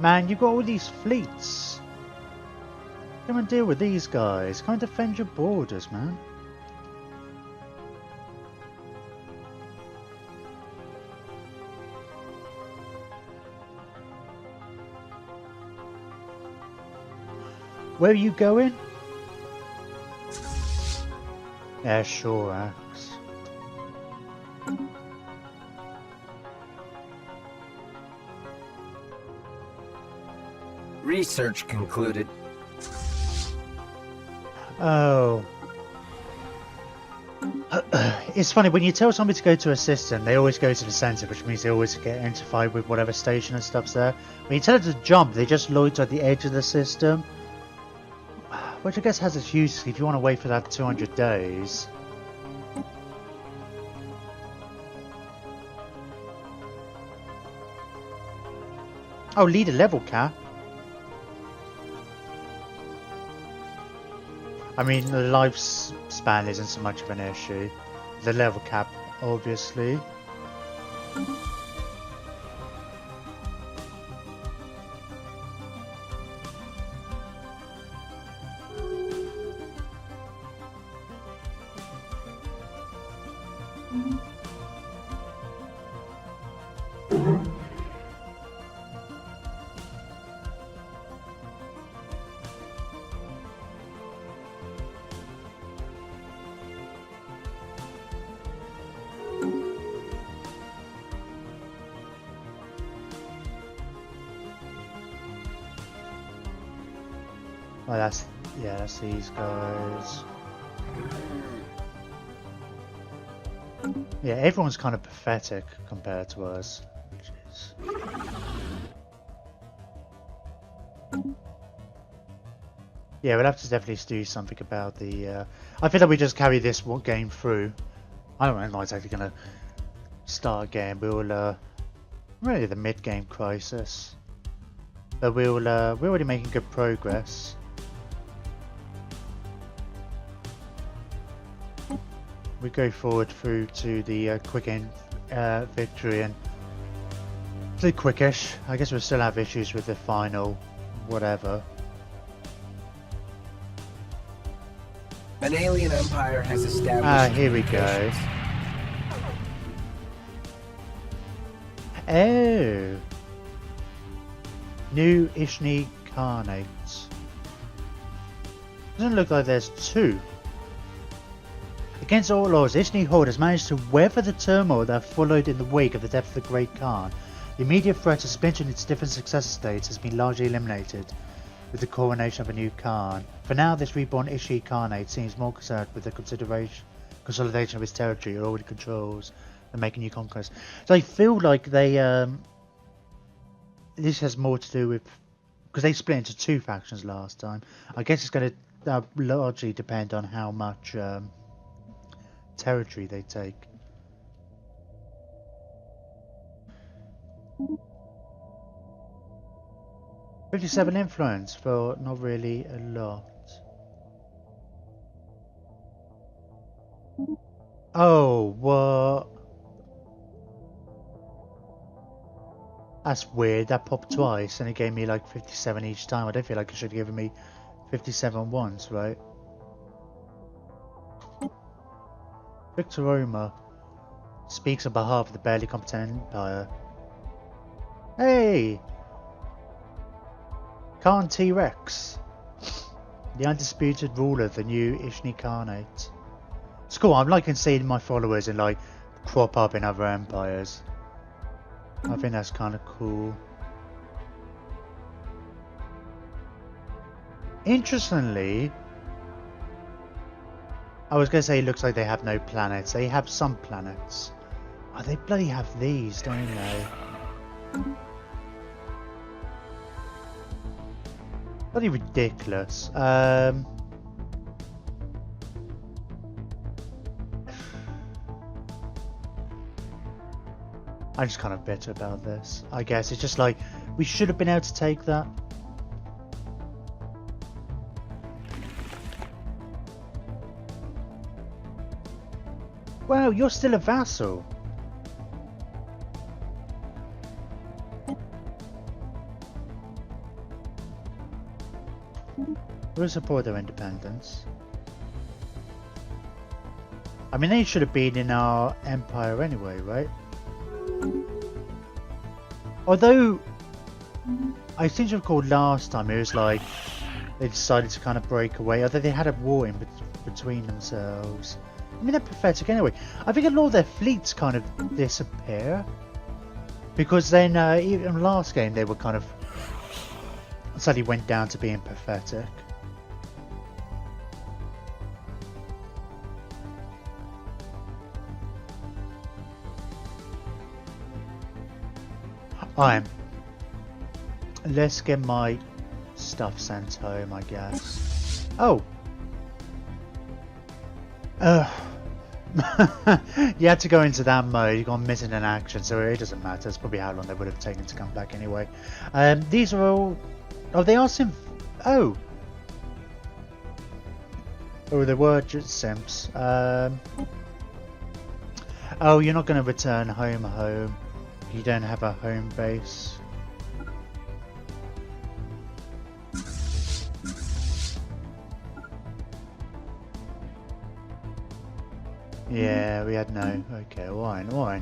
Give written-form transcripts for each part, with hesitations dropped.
Man, you've got all these fleets. Come and deal with these guys. Come and defend your borders, man. Where are you going? Yeah, sure, Axe. Research concluded. Oh. It's funny, when you tell somebody to go to a system, they always go to the centre, which means they always get identified with whatever station and stuff's there. When you tell them to jump, they just loiter at the edge of the system. Which I guess has its use if you want to wait for that 200 days. Oh, leader level cap. I mean, the lifespan isn't so much of an issue. The level cap, obviously. Oh, that's these guys. Yeah, everyone's kind of pathetic compared to us, which is... Yeah, we'll have to definitely do something about the... I feel like we just carry this one game through. I don't know, it's actually going to start again. We'll... really the mid-game crisis. But we're already making good progress. We go forward through to the quick end victory and play quickish. I guess we'll still have issues with the final whatever. An alien empire has established. Here we go. Oh, new Ishni Carnates. Doesn't look like there's two. Against all odds, Ishni Horde has managed to weather the turmoil that followed in the wake of the death of the Great Khan. The immediate threat of splintering its different successor states has been largely eliminated with the coronation of a new Khan. For now, this reborn Ishni Khanate seems more concerned with the consolidation of its territory it already controls than making new conquests. So I feel like they this has more to do with because they split into two factions last time. I guess it's going to largely depend on how much territory they take. $57 influence for not really a lot. Oh, what? That's weird. That popped twice and it gave me like 57 each time. I don't feel like it should have given me 57 once, right? Victor Roma speaks on behalf of the barely competent empire. Hey! Khan T-Rex, the undisputed ruler of the new Ishni Khanate. It's cool, I'm liking seeing my followers and like crop up in other empires. I think that's kind of cool. Interestingly, I was going to say it looks like they have no planets. They have some planets. Oh, they bloody have these, don't they? Bloody ridiculous. I'm just kind of bitter about this. I guess it's just like we should have been able to take that. Wow, you're still a vassal. we'll support their independence. I mean, they should have been in our empire anyway, right? Although, I seem to recall last time it was like they decided to kind of break away, although they had a war in between themselves. I mean, they're pathetic anyway. I think a lot of their fleets kind of disappear. Because then, even last game, they were kind of suddenly went down to being pathetic. Let's get my stuff sent home, I guess. Oh! You had to go into that mode, you got missing in action, so it doesn't matter. It's probably how long they would have taken to come back anyway. These are all... Oh, they are Oh! Oh, they were just simps. Oh, you're not going to return home. You don't have a home base. Yeah, we had no. Okay, alright.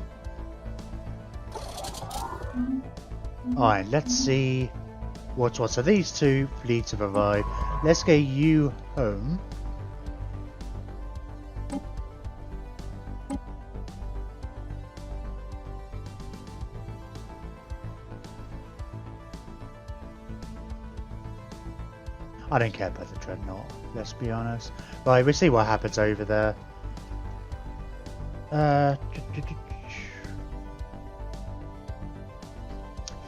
Alright, let's see what's what. So these two fleets have arrived. Let's get you home. I don't care about the dreadnought, let's be honest. Right, we'll see what happens over there.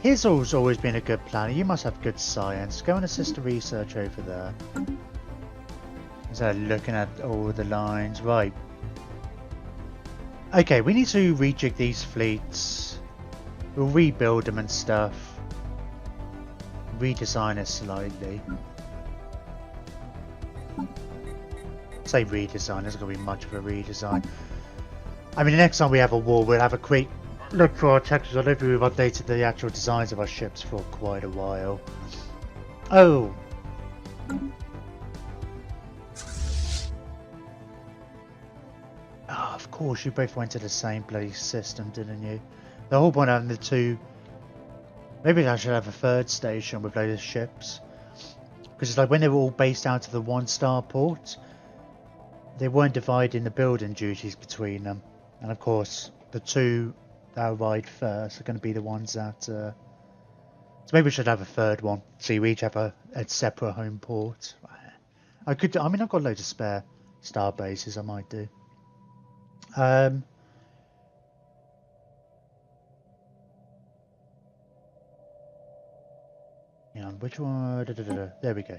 Hizzle's always been a good planner. You must have good science. Go and assist the research over there. So looking at all the lines. Right. Okay, we need to rejig these fleets. We'll rebuild them and stuff. Redesign it slightly. Say redesign, there's going to be much of a redesign. I mean, the next time we have a war, we'll have a quick look for our textures. I don't think we've updated the actual designs of our ships for quite a while. Oh! Oh, of course, you both went to the same bloody system, didn't you? The whole point of having the two... Maybe I should have a third station with loads of ships. Because it's like when they were all based out of the one-star port, they weren't dividing the building duties between them. And of course, the two that arrived first are going to be the ones that... So maybe we should have a third one. So we each have a separate home port. I mean, I've got loads of spare star bases I might do. Hang on, which one? There we go.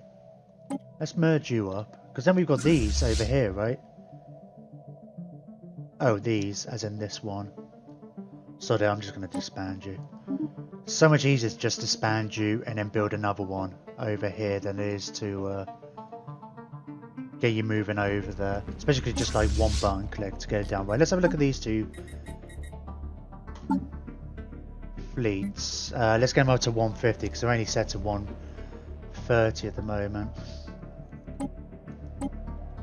Let's merge you up. Because then we've got these over here, right? Oh, these, as in this one. Sorry, I'm just going to disband you. So much easier to just disband you and then build another one over here than it is to get you moving over there. Especially just like one button click to get it down. Right, let's have a look at these two fleets. Let's get them up to 150 because they're only set to 130 at the moment.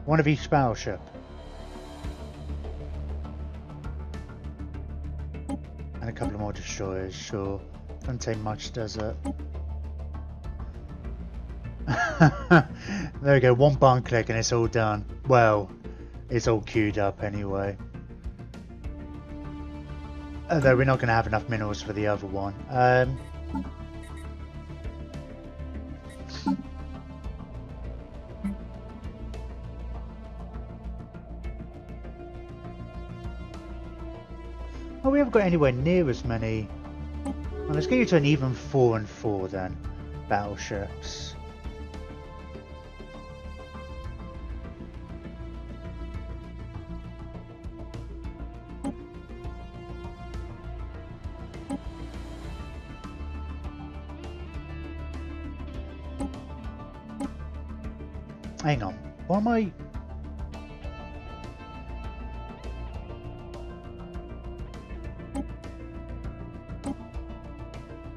One of each battleship. And a couple of more destroyers, sure. Doesn't take much, does it? There we go, one button click and it's all done. Well, it's all queued up anyway. Although we're not going to have enough minerals for the other one. Oh, we haven't got anywhere near as many. Well, let's get you to an even 4 and 4 then. Battleships. Hang on. Why am I...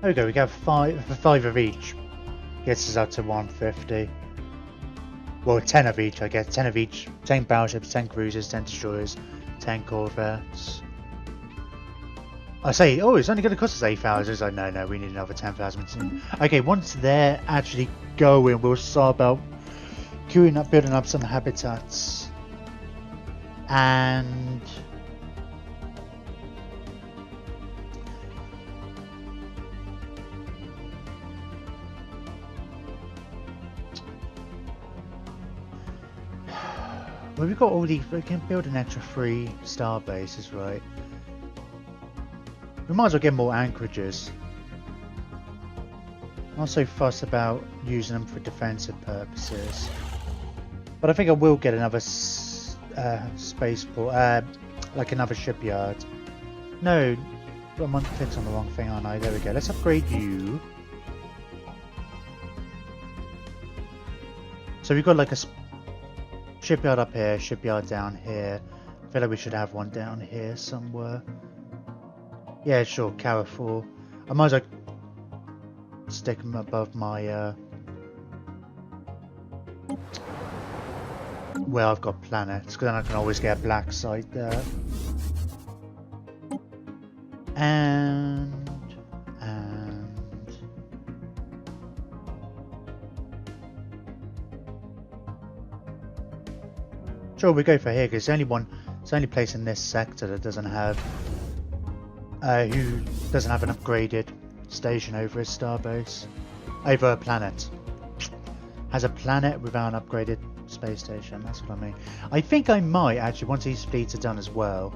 There we go, we got 5 of each. Gets us up to 150. Well, 10 of each, I guess. 10 of each. 10 battleships, 10 cruisers, 10 destroyers, 10 corvettes. I say, oh, it's only going to cost us 8,000. It's like, no, we need another 10,000. Okay, once they're actually going, we'll start about queuing up, building up some habitats. And... well, we've got all these, we can build an extra 3 star bases, right? We might as well get more anchorages. I'm not so fussed about using them for defensive purposes. But I think I will get another spaceport, like another shipyard. No, I'm on the wrong thing, aren't I? There we go. Let's upgrade you. So we've got like a shipyard up here, shipyard down here. I feel like we should have one down here somewhere. Yeah, sure, Carrefour. I might as well stick them above my where I've got planets, because then I can always get a black site there. And sure, we go for here because it's the only place in this sector that doesn't have who doesn't have an upgraded station over its starbase, over a planet. Has a planet without an upgraded space station. That's what I mean. I think I might actually, once these fleets are done as well,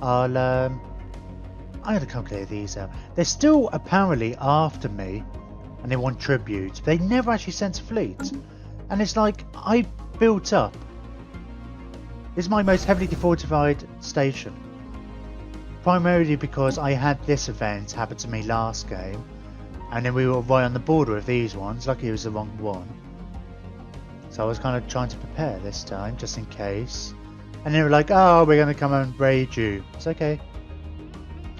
I'm gonna calculate these out. They're still apparently after me, and they want tribute. They never actually sent a fleet, and it's like I built up. This is my most heavily fortified station. Primarily because I had this event happen to me last game, and then we were right on the border of these ones. Lucky it was the wrong one. So I was kind of trying to prepare this time, just in case. And they were like, oh, we're going to come and raid you. It's okay.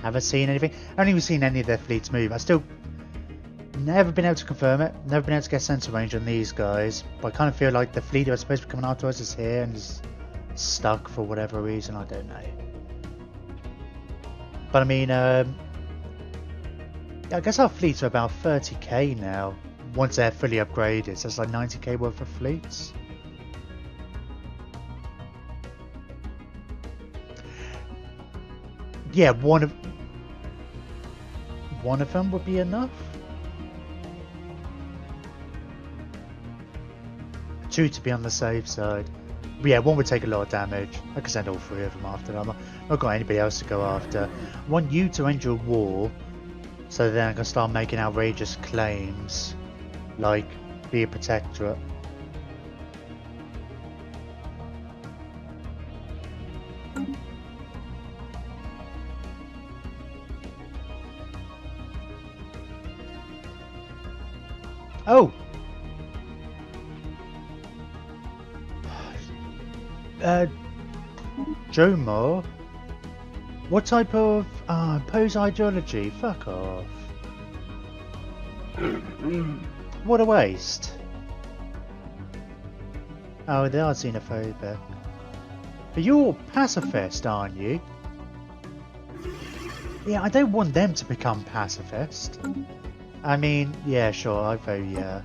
Haven't seen anything. I haven't even seen any of their fleets move. I still never been able to confirm it. Never been able to get sensor range on these guys. But I kind of feel like the fleet that was supposed to be coming after us is here and is stuck for whatever reason. I don't know. But I mean, I guess our fleets are about 30k now. Once they're fully upgraded, so it's like 90k worth of fleets. Yeah, one of them would be enough. 2 to be on the safe side. But yeah, 1 would take a lot of damage. I could send all 3 of them after them. I've not got anybody else to go after. I want you to end your war, so then I can start making outrageous claims. Like, be a protectorate. Oh! Jomar? What type of pose ideology? Fuck off. What a waste. Oh, they are xenophobic. But you're pacifist, aren't you? Yeah, I don't want them to become pacifist. I mean, yeah, sure, I vote yeah.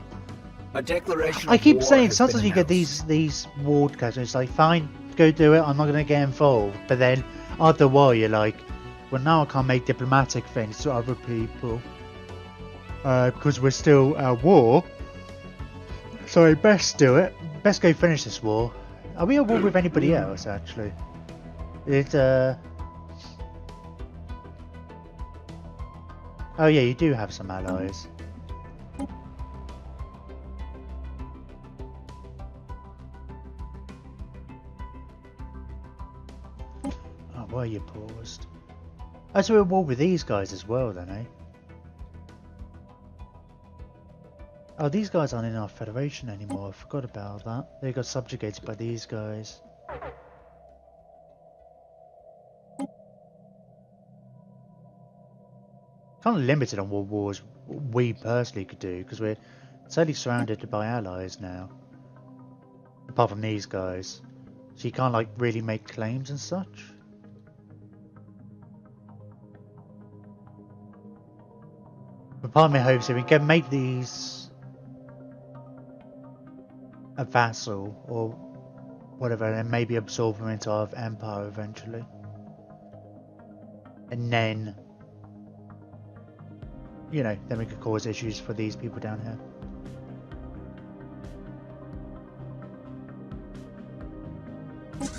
A declaration I keep of war saying has sometimes been you get announced. these ward cuts and it's like, fine, go do it, I'm not going to get involved. But then after a while you're like, well, now I can't make diplomatic things to other people. Because we're still at war. So I best do it. Best go finish this war. Are we at war with anybody else, actually? Oh yeah, you do have some allies. Oh, why are you paused? Oh, so we're at war with these guys as well then, eh? Oh, these guys aren't in our federation anymore. I forgot about that. They got subjugated by these guys. Kind of limited on what wars we personally could do because we're totally surrounded by allies now. Apart from these guys. So you can't like really make claims and such. But part of me hopes if we can make these a vassal or whatever, and maybe absorb them into our empire eventually. And then, you know, then we could cause issues for these people down here.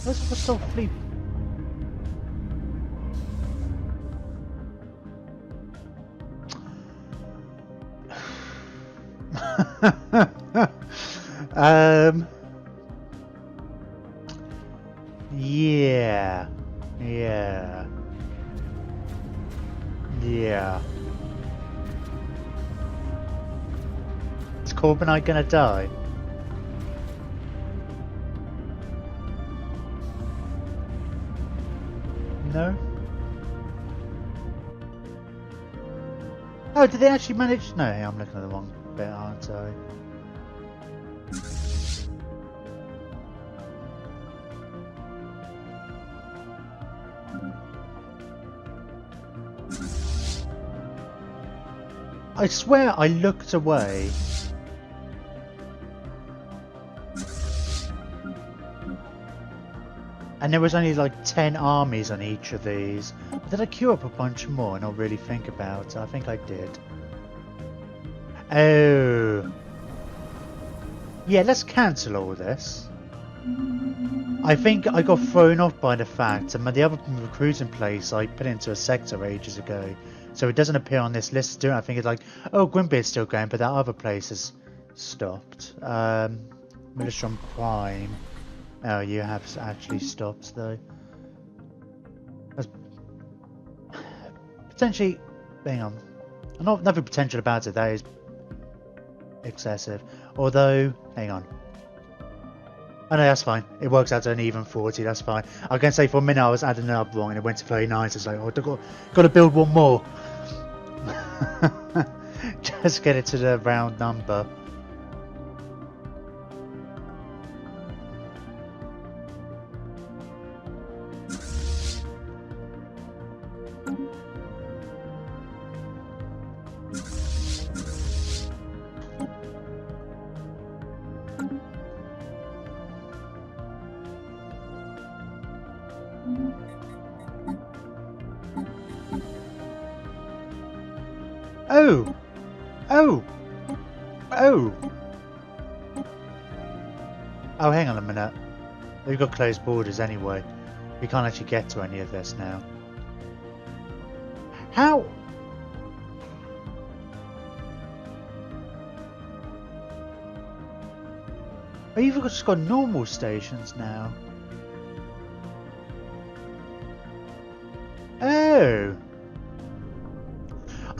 What's so fleet? Yeah. Is Corbinite gonna die? No? Oh, did they actually manage? No, I'm looking at the wrong bit, aren't I? I swear I looked away. And there was only like 10 armies on each of these. But did I queue up a bunch more and not really think about it? I think I did. Oh. Yeah, let's cancel all this. I think I got thrown off by the fact that the other recruiting place I put into a sector ages ago. So it doesn't appear on this list. I think it's like, oh, Grimbeard's still going, but that other place has stopped. Military Prime. Oh, you have actually stopped though. That's potentially, hang on, nothing potential about it. That is excessive. Although, hang on. Oh no, that's fine. It works out to an even 40. That's fine. I was going to say for a minute I was adding it up wrong and it went to 39. So it's like, oh, I've got to build one more. Just get it to the round number. Oh! Oh! Oh! Oh, hang on a minute. We've got closed borders anyway. We can't actually get to any of this now. How? Oh, you've just got normal stations now. Oh!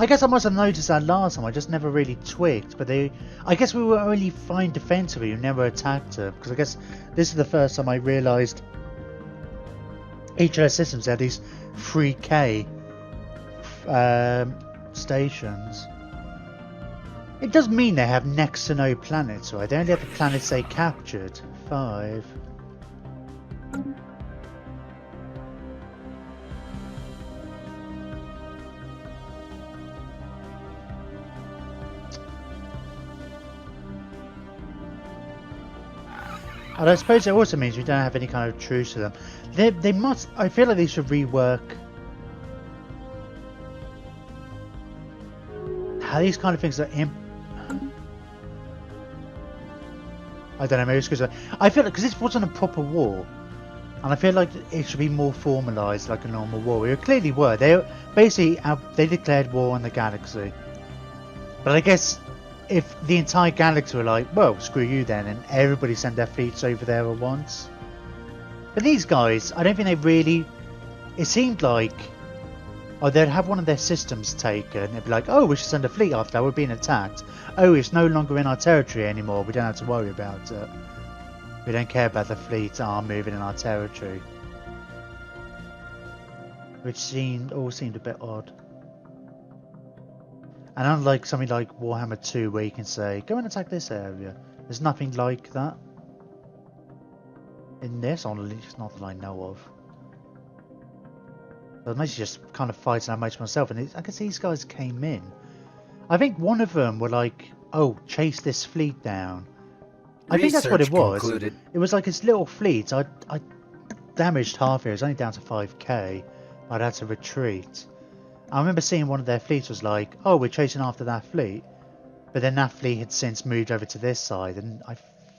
I guess I must have noticed that last time, I just never really twigged, but I guess we were only fine defensively, we never attacked her, because I guess this is the first time I realised each of their systems had these 3K stations. It does mean they have next to no planets, right? They only have the planets they captured. 5. And I suppose it also means we don't have any kind of truce to them. They must. I feel like they should rework how these kind of things are. I don't know. Maybe it's because I feel like because this wasn't a proper war, and I feel like it should be more formalised like a normal war. We clearly were. They basically they declared war on the galaxy, but I guess. If the entire galaxy were like, well, screw you then, and everybody sent their fleets over there at once. But these guys, I don't think they really... It seemed like... Oh, they'd have one of their systems taken. They'd be like, oh, we should send a fleet after that. We're being attacked. Oh, it's no longer in our territory anymore. We don't have to worry about it. We don't care about the fleets are moving in our territory. Which all seemed a bit odd. And unlike something like Warhammer 2 where you can say, go and attack this area, there's nothing like that. in this, or at least not that I know of. I was mostly just kind of fighting out most myself, and I guess these guys came in. I think one of them were like, "Oh, chase this fleet down." I think that's what it Research was. concluded. It was like its little fleet. I damaged half it. It was only down to 5k. I'd had to retreat. I remember seeing one of their fleets was like, "Oh, we're chasing after that fleet," but then that fleet had since moved over to this side, and I'm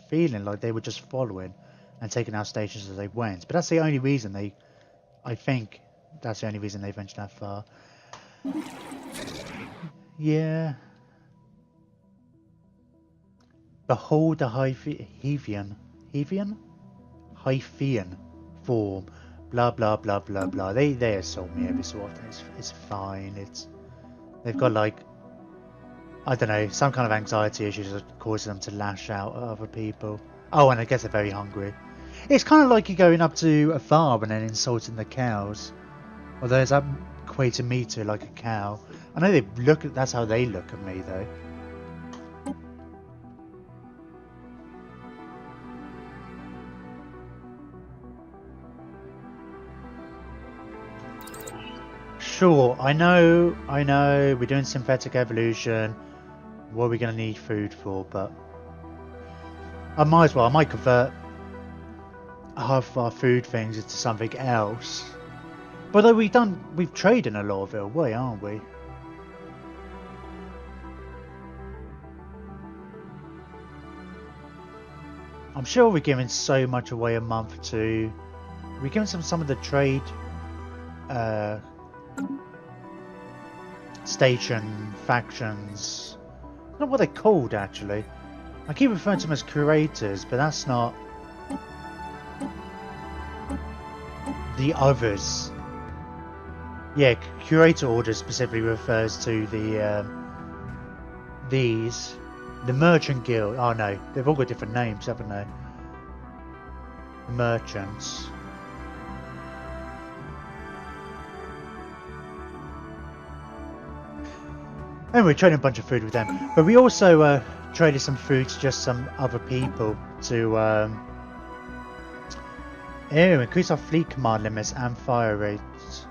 feeling like they were just following and taking out stations as they went. But that's the only reason they. I think that's the only reason they ventured that far. Yeah. Behold the Hyphaean form. Blah blah blah blah blah. They assault me every so often. It's fine. They've got like, I don't know, some kind of anxiety issues that causes them to lash out at other people. Oh, and I guess they're very hungry. It's kind of like you going up to a farm and then insulting the cows. Although is that equating me to like a cow? I know that's how they look at me though. Sure, I know, we're doing synthetic evolution. What are we going to need food for? But I might convert half of our food things into something else. But though we've traded a lot of it away, aren't we? I'm sure we're giving so much away a month to. We're giving some of the trade station factions. Not what they're called actually. I keep referring to them as curators, but that's not the others. Yeah, curator order specifically refers to the merchant guild. Oh no, they've all got different names, haven't they? Merchants. And we're trading a bunch of food with them, but we also traded some food to just some other people to increase our fleet command limits and fire rates.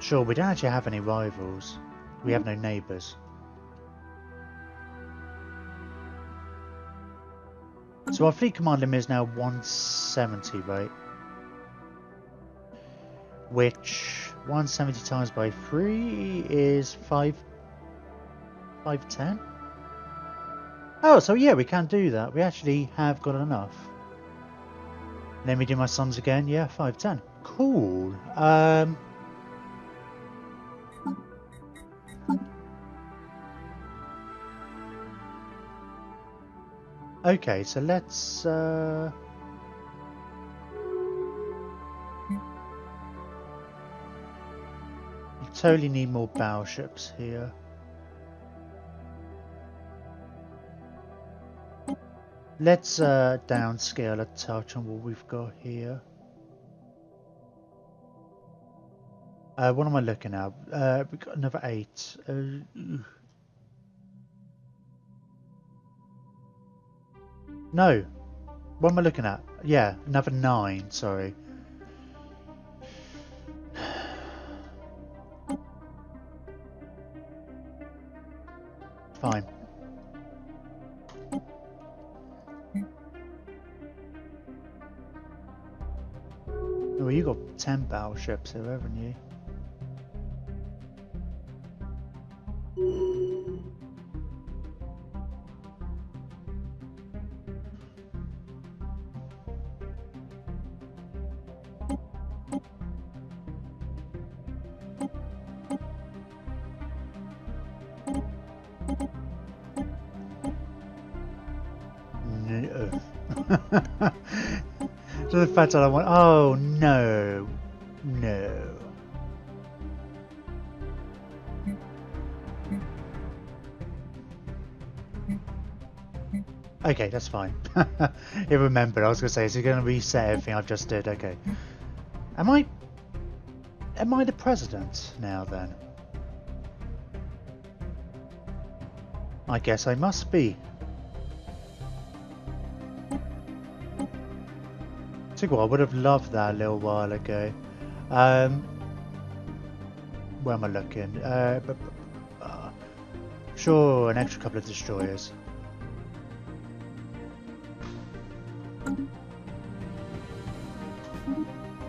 Sure, we don't actually have any rivals. We have no neighbours. So our fleet command limit is now 170, right? Which 170 times by 3 is 510. Oh, so yeah, we can do that. We actually have got enough. Let me do my sums again. Yeah, 510. Cool. Okay, so let's totally need more battleships here. Let's downscale a touch on what we've got here. What am I looking at? We've got another 8. No. What am I looking at? Yeah, another 9, sorry. Fine. Oh, you got 10 battleships here, haven't you? So the fact that I want, oh no, no. Okay, that's fine. It remembered. I was gonna say, is it gonna reset everything I've just did? Okay. Am I the president now then? I guess I must be. Think what, I would have loved that a little while ago. Where am I looking? Sure, an extra couple of destroyers.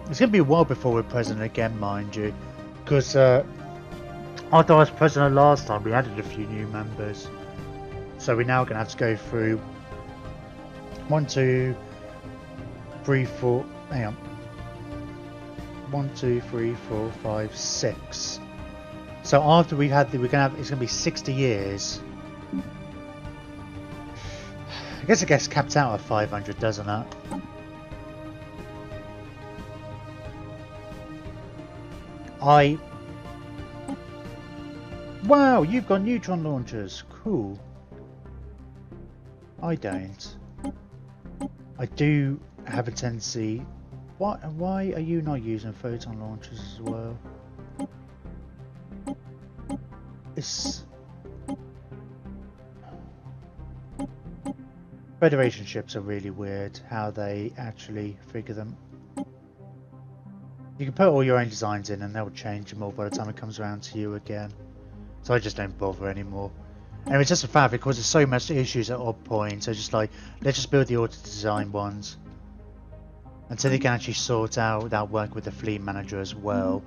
It's going to be a while before we're president again, mind you. Because after I was president last time, we added a few new members. So we're now going to have to go through 1, 2, 3, 4. Hang on. 1, 2, 3, 4, 5, 6. So after we've had the, we're going to have, it's going to be 60 years. I guess it gets capped out at 500, doesn't it? Wow, you've got neutron launchers. Cool. I don't. I do have a tendency. Why are you not using photon launchers as well? It's Federation ships are really weird. How they actually figure them. You can put all your own designs in, and they'll change them all by the time it comes around to you again. So I just don't bother anymore. And it's just a fact because there's so much issues at odd points. So just like, let's just build the auto-design ones until they can actually sort out that work with the fleet manager as well.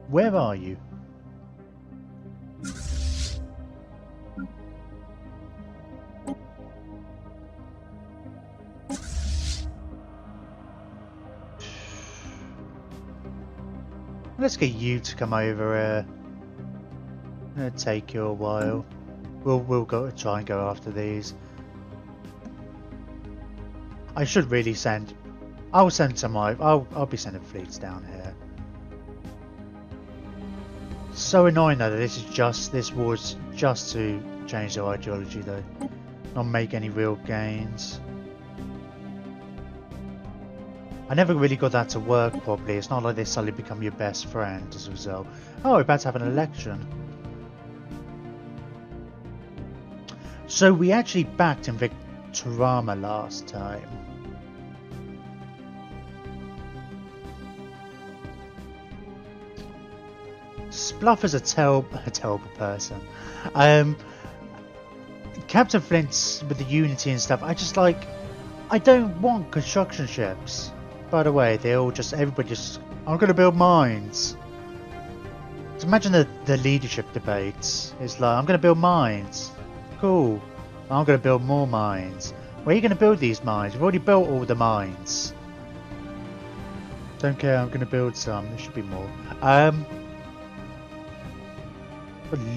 Where are you? Let's get you to come over here. It'll take you a while. We'll try and go after these. I should really send. I'll send some. I'll be sending fleets down here. So annoying though that this was just to change their ideology though, not make any real gains. I never really got that to work properly. It's not like they suddenly become your best friend as a result. Oh, we're about to have an election. So we actually backed in Victorama last time. Spluff is a terrible person. Captain Flint's with the Unity and stuff. I don't want construction ships. By the way, everybody just, I'm going to build mines. So imagine the leadership debates. It's like, I'm going to build mines. Cool. I'm going to build more mines. Where are you going to build these mines? We've already built all the mines. Don't care, I'm going to build some. There should be more.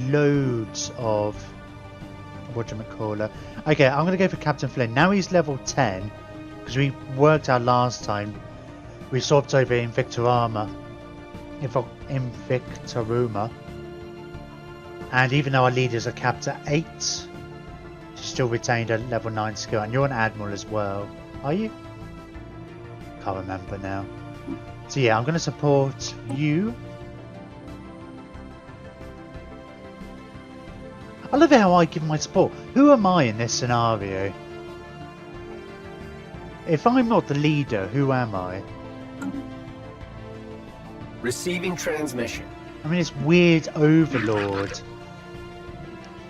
Loads of whatchamacallit. Okay, I'm going to go for Captain Flynn. Now he's level 10. Because we worked out last time, we swapped over in Victorama, and even though our leaders are capped at 8, she still retained a level 9 skill, and you're an admiral as well, are you? Can't remember now. So yeah, I'm going to support you. I love how I give my support. Who am I in this scenario? If I'm not the leader, who am I? Receiving transmission. I mean, it's weird overlord.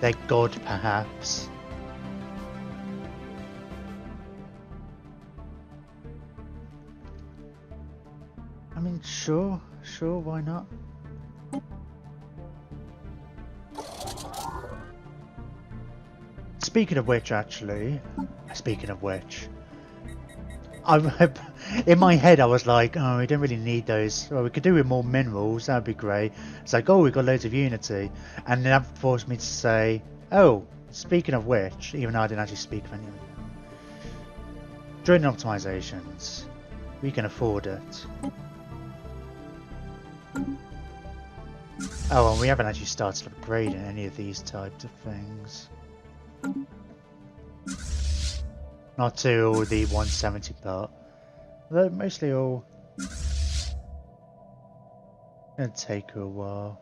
Their god, perhaps. I mean, sure, why not? Speaking of which, in my head I was like, oh, we don't really need those. Well, we could do with more minerals, that would be great. It's like, oh, we've got loads of Unity. And then that forced me to say, oh, speaking of which, even though I didn't actually speak of any of them. Drone optimizations. We can afford it. Oh, and we haven't actually started upgrading any of these types of things. Not to all the 170 part. They're mostly all gonna take a while.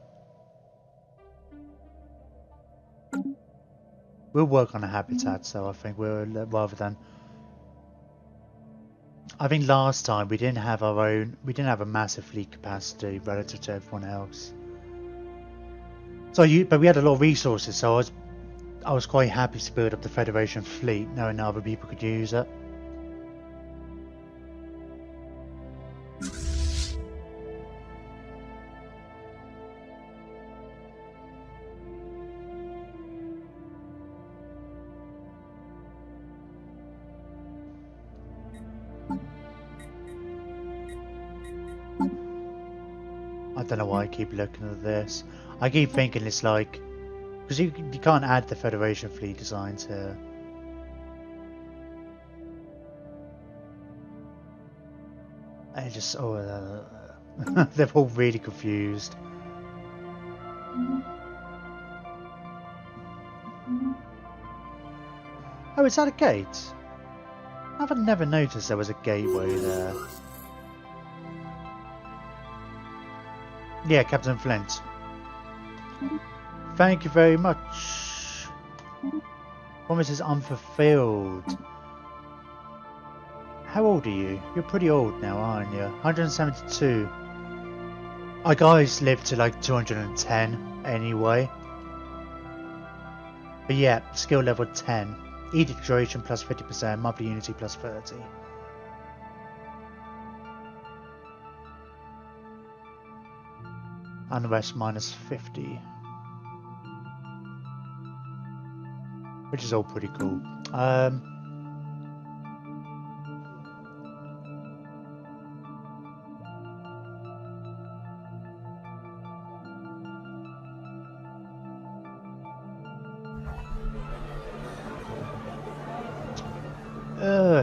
We'll work on a habitat, so I think we'll rather than. I think last time we didn't have our own. We didn't have a massive fleet capacity relative to everyone else. So but we had a lot of resources, so I was quite happy to build up the Federation fleet, knowing other people could use it. I don't know why I keep looking at this. I keep thinking it's like, because you can't add the Federation fleet designs here. I just they're all really confused. Oh, is that a gate? I've never noticed there was a gateway there. Yeah, Captain Flint. Thank you very much. Promise is unfulfilled. How old are you? You're pretty old now, aren't you? 172. Our guys live to like 210 anyway. But yeah, skill level 10. Edict duration plus 50%, monthly unity plus 30. Unrest minus 50. Which is all pretty cool.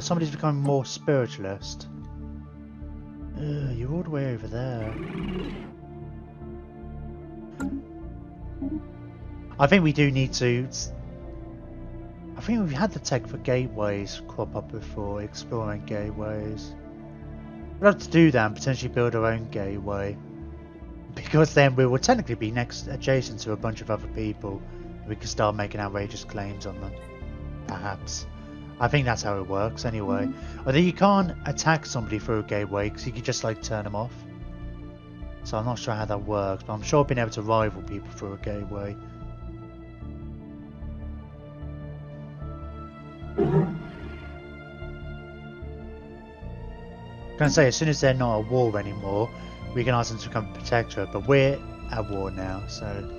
Somebody's becoming more spiritualist. You're all the way over there. I think we do need to. I think we've had the tech for gateways crop up before, exploring gateways. We'll have to do that and potentially build our own gateway. Because then we will technically be adjacent to a bunch of other people. We can start making outrageous claims on them. Perhaps. I think that's how it works anyway. Although you can't attack somebody through a gateway because you can just like turn them off. So I'm not sure how that works, but I'm sure being able to rival people through a gateway. Can I say, as soon as they're not at war anymore, we can ask them to become a protectorate, but we're at war now, so.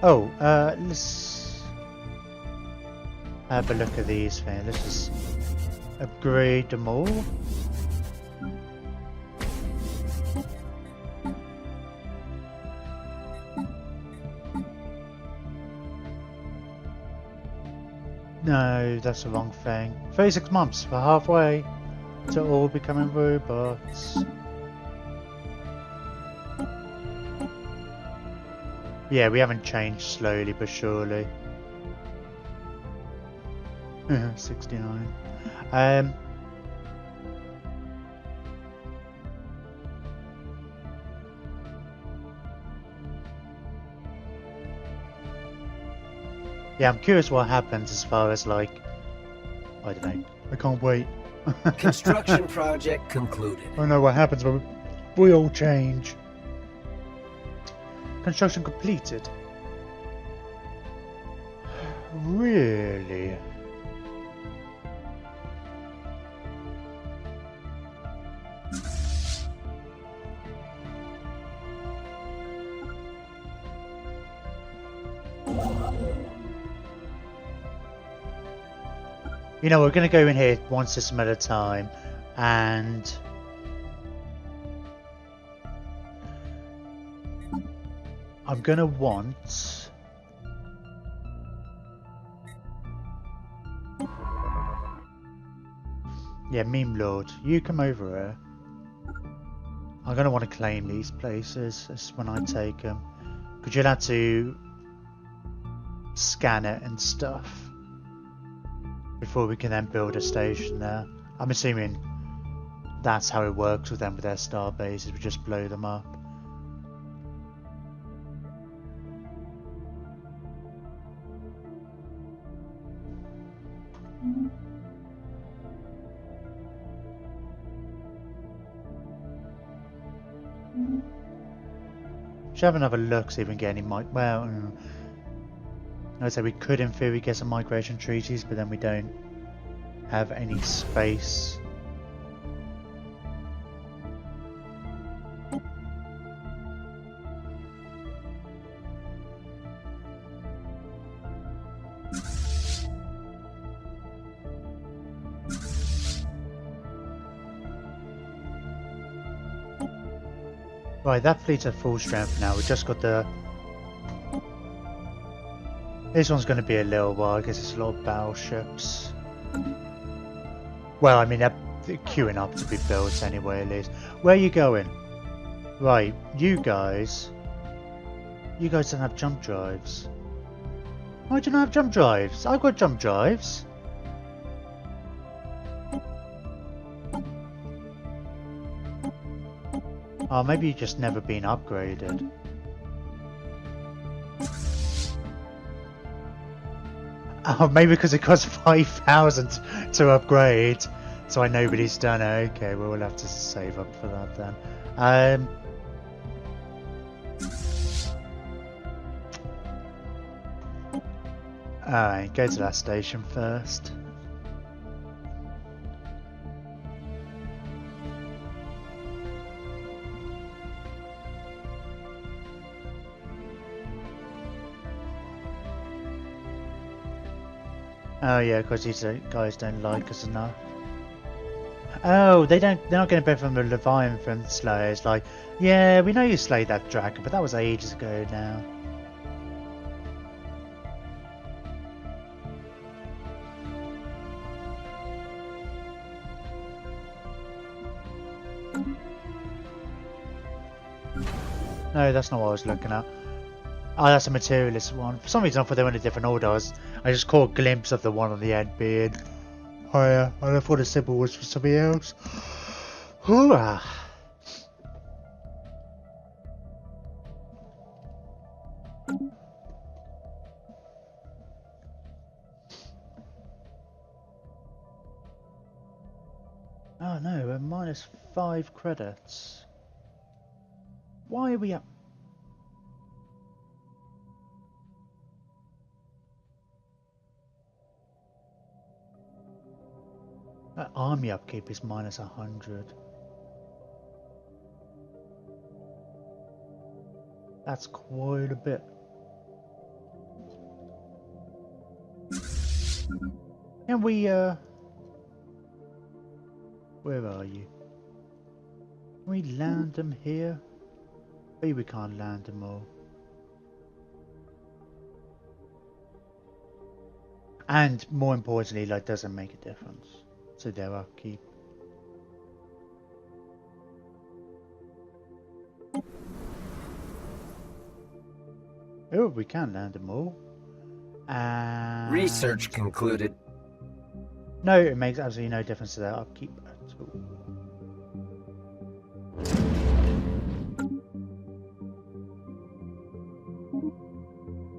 Oh, let's have a look at these things. Let's just upgrade them all. No, that's the wrong thing. 36 months, we're halfway to all becoming robots. Yeah, we haven't changed slowly but surely. 69. Yeah, I'm curious what happens as far as like, I don't know. I can't wait. Construction project concluded. I don't know what happens, but we all change. Construction completed. Really? You know, we're going to go in here one system at a time, and I'm going to want... Yeah, Meme Lord, you come over here. I'm going to want to claim these places when I take them. Because you'll have to scan it and stuff before we can then build a station there. I'm assuming that's how it works with them with their star bases. We just blow them up. Should have another look, see if we can get any well, I'd say we could in theory get some migration treaties, but then we don't have any space. Right, that fleet's at full strength now. We've just got the... This one's going to be a little while. I guess it's a lot of battleships. Well, I mean, they're queuing up to be built anyway, at least. Where are you going? Right, you guys... You guys don't have jump drives. Why do you not have jump drives? I've got jump drives. Oh, maybe you've just never been upgraded. Oh, maybe because it costs 5,000 to upgrade. So why nobody's done it. Okay, well, we'll have to save up for that then. Alright, go to that station first. Oh yeah, because these guys don't like us enough. Oh, they're not going to benefit from the Leviathan Slayers. Like, yeah, we know you slayed that dragon, but that was ages ago now. No, that's not what I was looking at. Oh, that's a materialist one. For some reason I thought they were in a different order. I just caught a glimpse of the one on the end being higher, and I thought the symbol was for something else. Hoorah! Oh no, we're minus 5 credits. Why are we up? That army upkeep is minus 100. That's quite a bit. And we, where are you? Can we land them here? Maybe we can't land them all. And more importantly, like, doesn't make a difference to their upkeep. Oh, we can land them all. Research concluded. No, it makes absolutely no difference to their upkeep at all.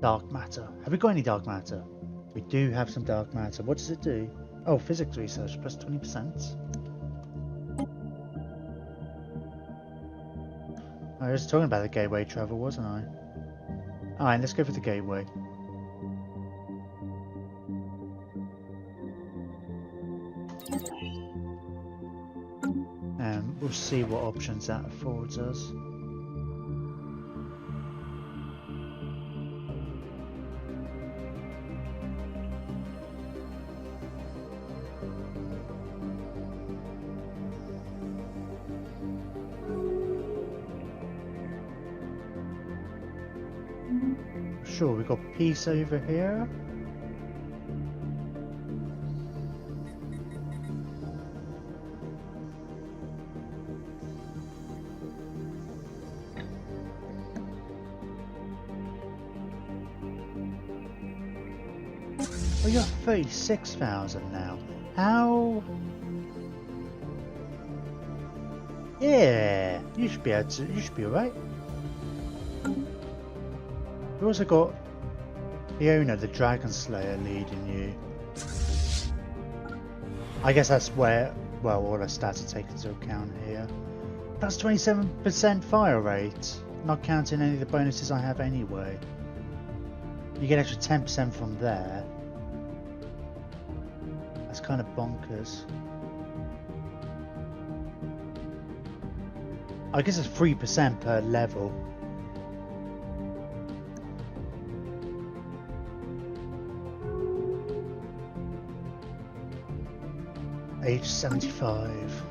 Dark matter. Have we got any dark matter? We do have some dark matter. What does it do? Oh, physics research plus 20%. I was talking about the gateway travel, wasn't I? Alright, let's go for the gateway. We'll see what options that affords us. Sure, we've got peace over here. Oh, you're 36,000 now. How? Yeah, you should be able to. You should be alright. You've also got the owner, the Dragon Slayer, leading you. I guess that's where, well, all our stats are taken into account here. That's 27% fire rate, not counting any of the bonuses I have anyway. You get extra 10% from there. That's kind of bonkers. I guess it's 3% per level. Age 75.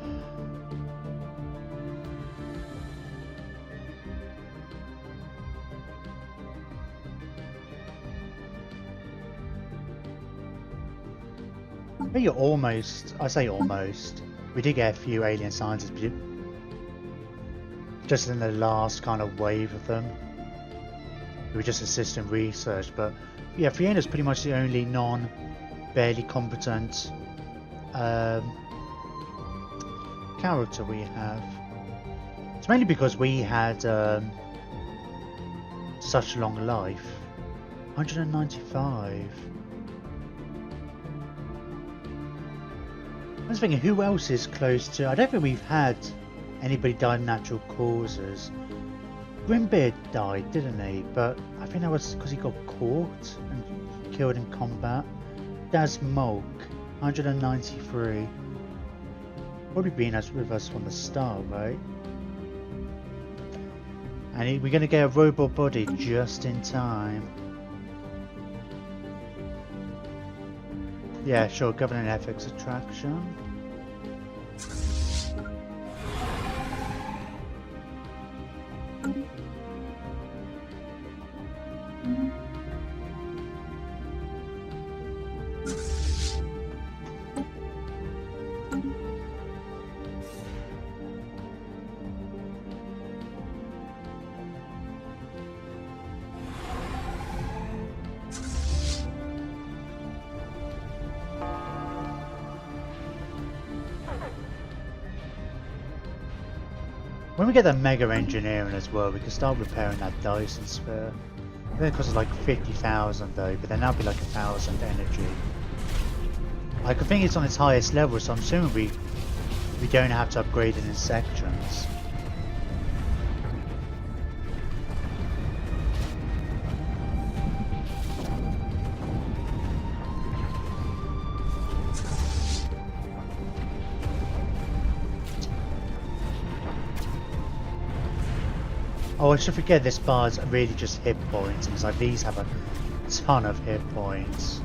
But you're almost, I say almost, we did get a few alien scientists, but just in the last kind of wave of them. We were just assisting research, but yeah, Fiona's pretty much the only barely competent character we have. It's mainly because we had such long life. 195. I was thinking, who else is close to... I don't think we've had anybody die of natural causes. Grimbeard died, didn't he? But I think that was because he got caught and killed in combat. Daz Mulk, 193. Probably been with us from the start, right? And we're going to get a robot body just in time. Yeah, sure, governing ethics attraction. When we get the mega engineering as well, we can start repairing that Dyson sphere. I think it costs like 50,000 though, but then that'll be like 1,000 energy. I think it's on its highest level, so I'm assuming we don't have to upgrade it in sections. Oh, I should forget this bar's really just hit points. It's like these have a ton of hit points.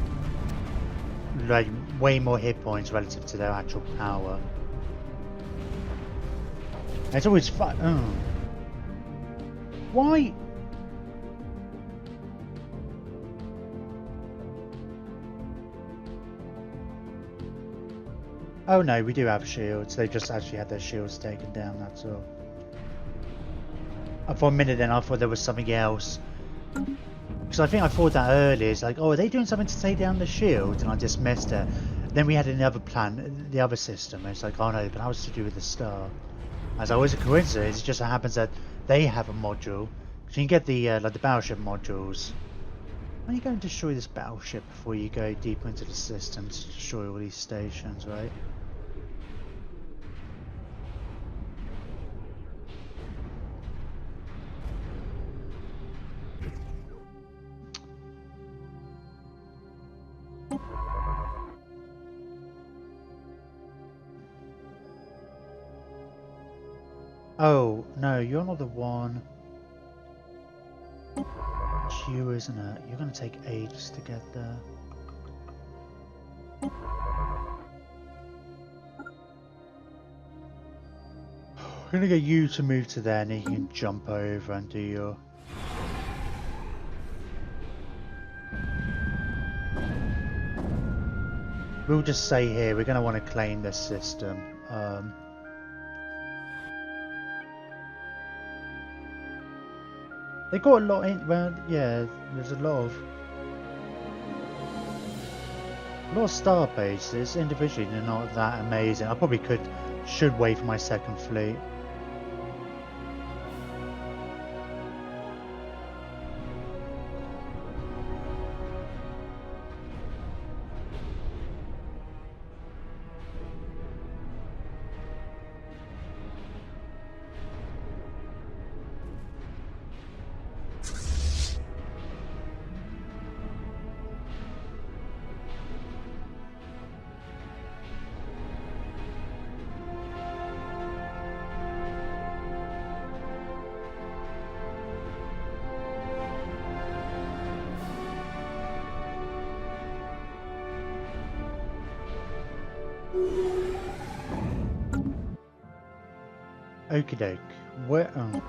Like, way more hit points relative to their actual power. And it's always fun. Oh. Why? Oh no, we do have shields. They just actually had their shields taken down, that's all. For a minute then I thought there was something else. Because I think I thought that earlier. It's like, oh, are they doing something to take down the shield? And I dismissed it. Then we had another plan, the other system. And it's like, oh no, but that was to do with the star. As always a coincidence, it just so happens that they have a module. So you can get the like the battleship modules. Why are you going to destroy this battleship before you go deeper into the system to destroy all these stations, right? Oh, no, you're not the one. It's you, isn't it? You're going to take ages to get there. I'm going to get you to move to there and then you can jump over and do your... We'll just say here, we're going to want to claim this system. They got a lot in, well, yeah, there's a lot of star bases. Individually, they're not that amazing. I probably should wait for my second fleet. Okie doke. Where? Oh.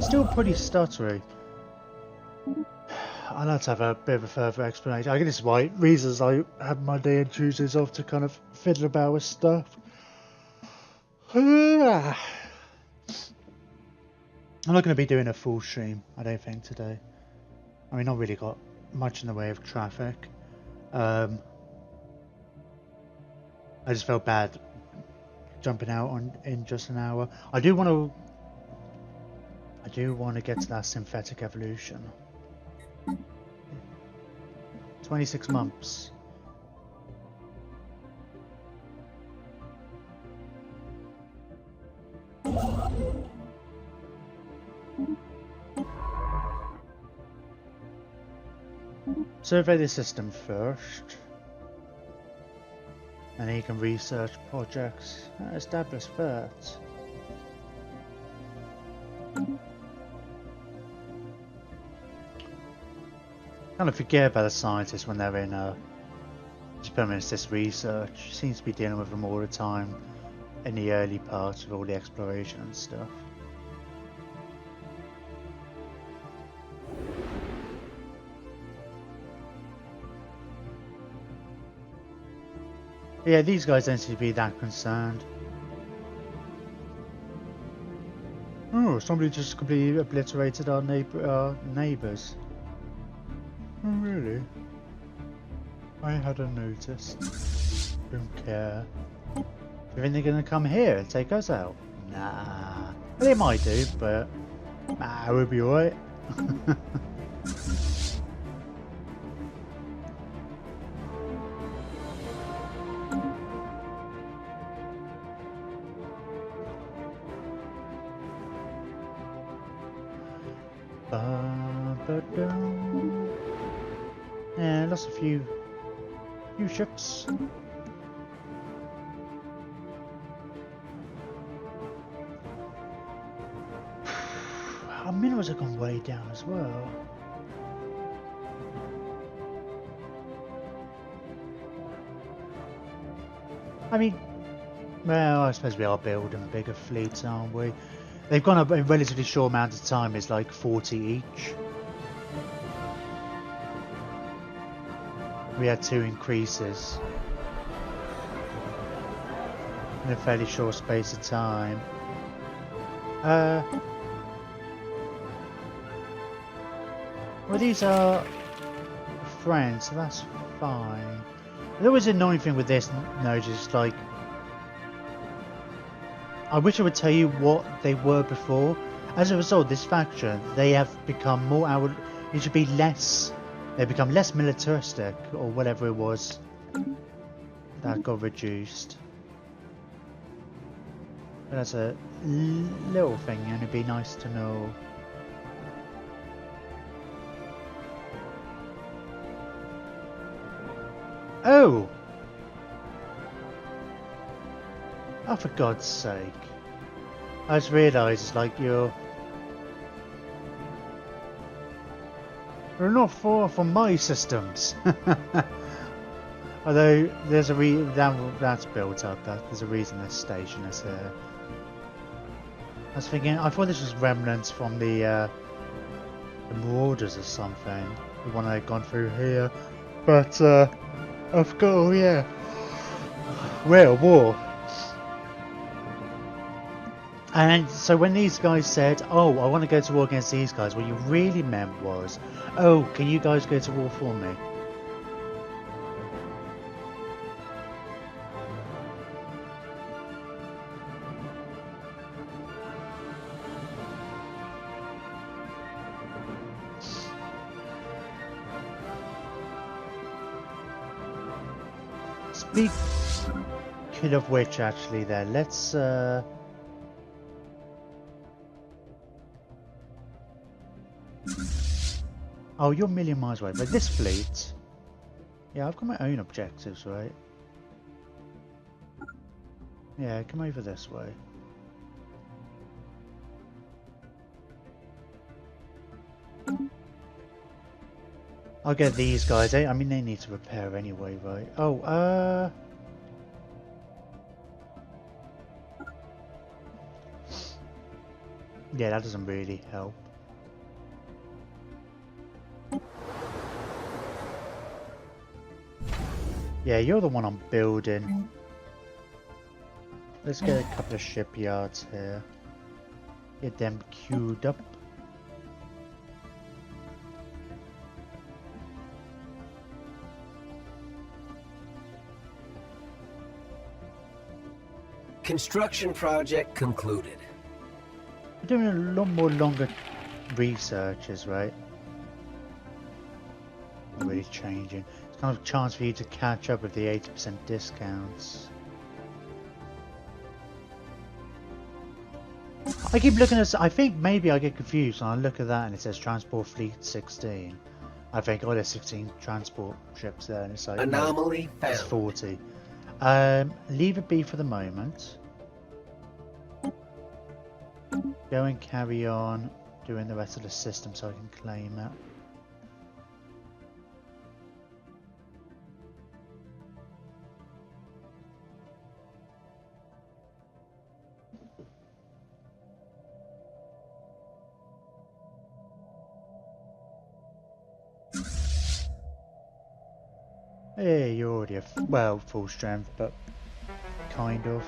Still pretty stuttery. I'd like to have a bit of a further explanation. I guess this is why reasons I had my day and Tuesdays off to kind of fiddle about with stuff. I'm not going to be doing a full stream, I don't think, today. I mean, not really got much in the way of traffic. I just felt bad jumping out in just an hour. I do want to get to that synthetic evolution. 26 months. Survey the system first, and then you can research projects. Establish threats. Kind of forget about the scientists when they're in experiment research. Seems to be dealing with them all the time in the early parts of all the exploration and stuff. Yeah, these guys don't seem to be that concerned. Oh, somebody just completely obliterated our neighbours. Oh, really? I hadn't noticed. Don't care. Do you think they're gonna come here and take us out? Nah. Well, they might do, but nah, we'll be alright. Yeah, lost a few ships. Our minerals have gone way down as well. I mean, well, I suppose we are building bigger fleets, aren't we? They've gone up in a relatively short amount of time. It's like 40 each. We had 2 increases in a fairly short space of time. Well, these are friends, so that's fine. There was an annoying thing with this node, just like, I wish I would tell you what they were before. As a result, this faction, they have become more it should be less. They become less militaristic, or whatever it was that got reduced. But that's a little thing, and it'd be nice to know. Oh! Oh, for God's sake. I just realised it's like you're not far from my systems. Although there's a that's built up. There's a reason this station is here. I was thinking, I thought this was remnants from the Marauders or something. The one I'd gone through here, but I've got, oh yeah, we're at war. And so when these guys said, oh, I want to go to war against these guys, what you really meant was, oh, can you guys go to war for me? Speaking of which, actually, then, let's oh, you're a million miles away, but this fleet... Yeah, I've got my own objectives, right? Yeah, come over this way. I'll get these guys. I mean, they need to repair anyway, right? Oh, yeah, that doesn't really help. Yeah, you're the one I'm building. Let's get a couple of shipyards here. Get them queued up. Construction project concluded. We're doing a lot more longer researches, right? Not really changing. It's kind of a chance for you to catch up with the 80% discounts. I keep looking at. I think maybe I get confused when I look at that and it says transport fleet 16. I think, oh, there's 16 transport ships there, and it's like Anomaly no, that's found. 40. Leave it be for the moment. Go and carry on doing the rest of the system so I can claim it. Hey, you're already well, full strength, but kind of.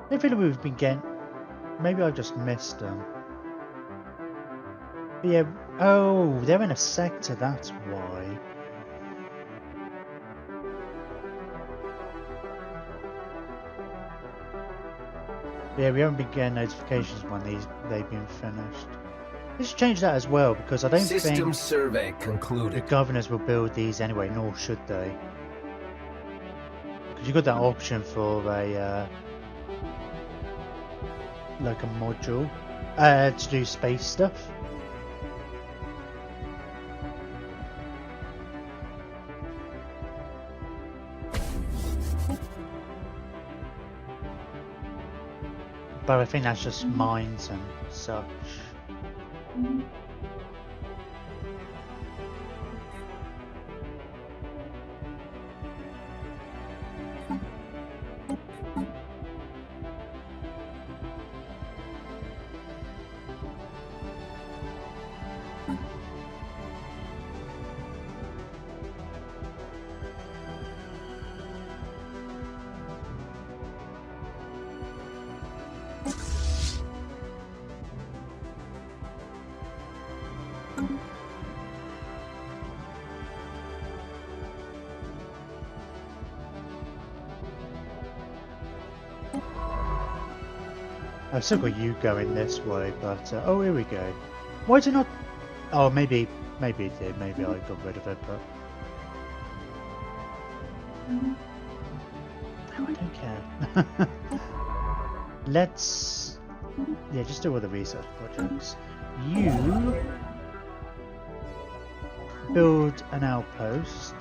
I feel like we've been getting. Maybe I just missed them. But yeah. Oh, they're in a sector. That's why. Yeah, we haven't been getting notifications when they've been finished. Let's change that as well because I don't System think survey the concluded. governors will build these anyway, nor should they. Because you've got that option for a like a module to do space stuff. But I think that's just mines and such. I've still got you going this way, but oh, here we go. Why did it not? Oh, maybe it did. Maybe I got rid of it, but no, I don't care. Let's just do all the research projects. You build an outpost.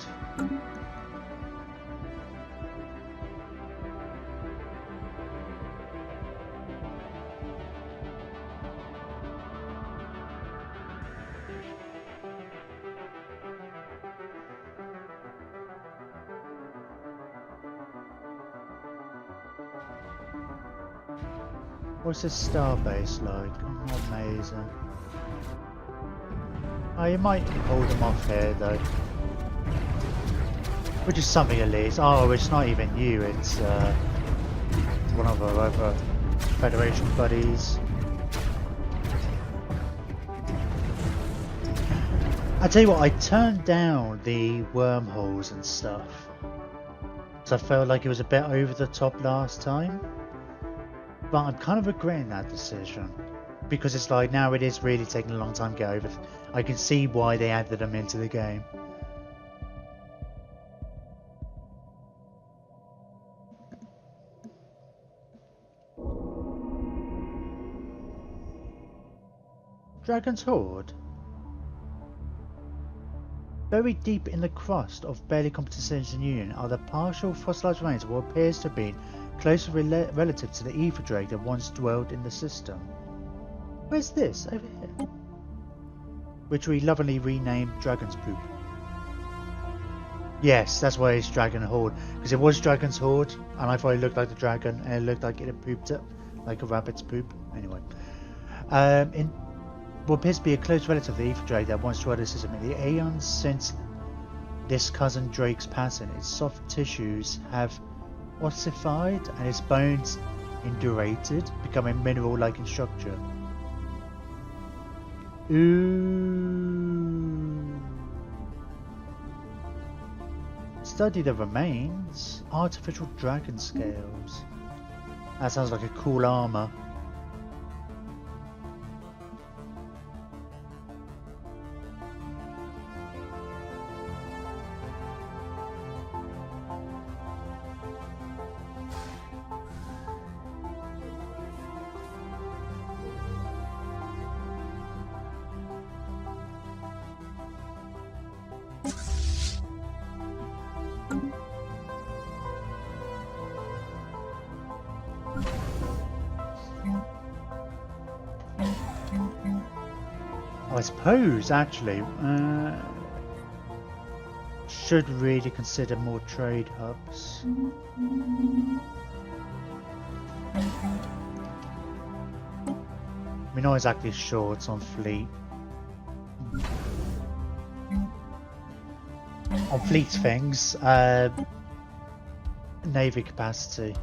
What's this starbase like? Oh, amazing. Oh, you might hold them off here though. Which is something at least. Oh, it's not even you, it's one of our other Federation buddies. I tell you what, I turned down the wormholes and stuff. So I felt like it was a bit over the top last time. But I'm kind of regretting that decision. because it's like now it is really taking a long time to get over. I can see why they added them into the game. Dragon's Hoard. Buried deep in the crust of barely competent Union are the partial fossilized remains of what appears to have been closely relative to the ether drake that once dwelled in the system. Where's this? Over here. Which we lovingly renamed Dragon's Poop. Yes, that's why it's Dragon Hoard. Because it was Dragon's Hoard, and I thought it looked like the dragon, and it looked like it had pooped it, like a rabbit's poop. Anyway. In what appears to be a close relative of the ether drake that once dwelled in the system. In the aeons since this cousin Drake's passing, its soft tissues have ossified and its bones indurated, becoming mineral-like in structure. Ooh. Study the remains. Artificial dragon scales. That sounds like a cool armor. I suppose, actually, should really consider more trade hubs. We're not exactly short on fleet. On fleet things, navy capacity.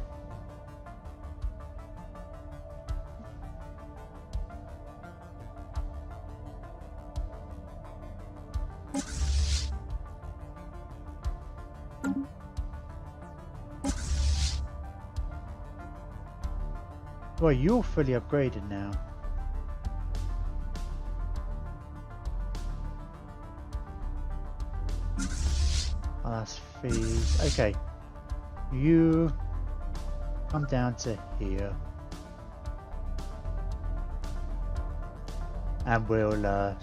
Well, you're fully upgraded now. Oh, that's fees. Okay. You come down to here. And we'll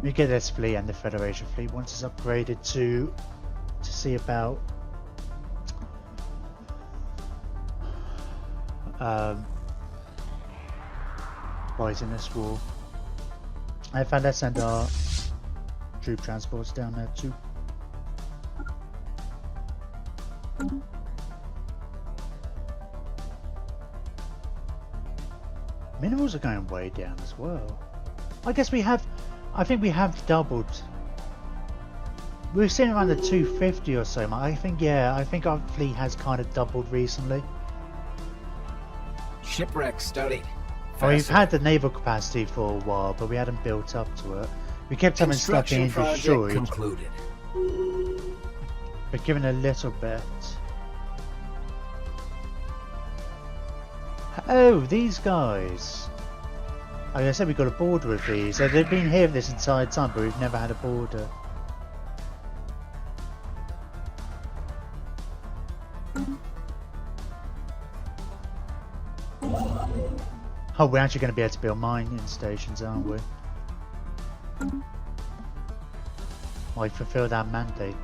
we get this fleet and the Federation fleet once it's upgraded to see about fighting this war. I found let's send our troop transports down there too. Minerals are going way down as well. I guess we have, I think we have doubled. We're sitting around the 250 or so. I think, yeah, I think our fleet has kind of doubled recently. Shipwreck studied. Well, we've had the naval capacity for a while, but we hadn't built up to it. We kept having stuff being destroyed. Concluded. But given a little bit. Oh, these guys. Like I said, we got a border with these. So they've been here this entire time, but we've never had a border. Oh, we're actually going to be able to build mining stations, aren't we? Like, fulfill that mandate.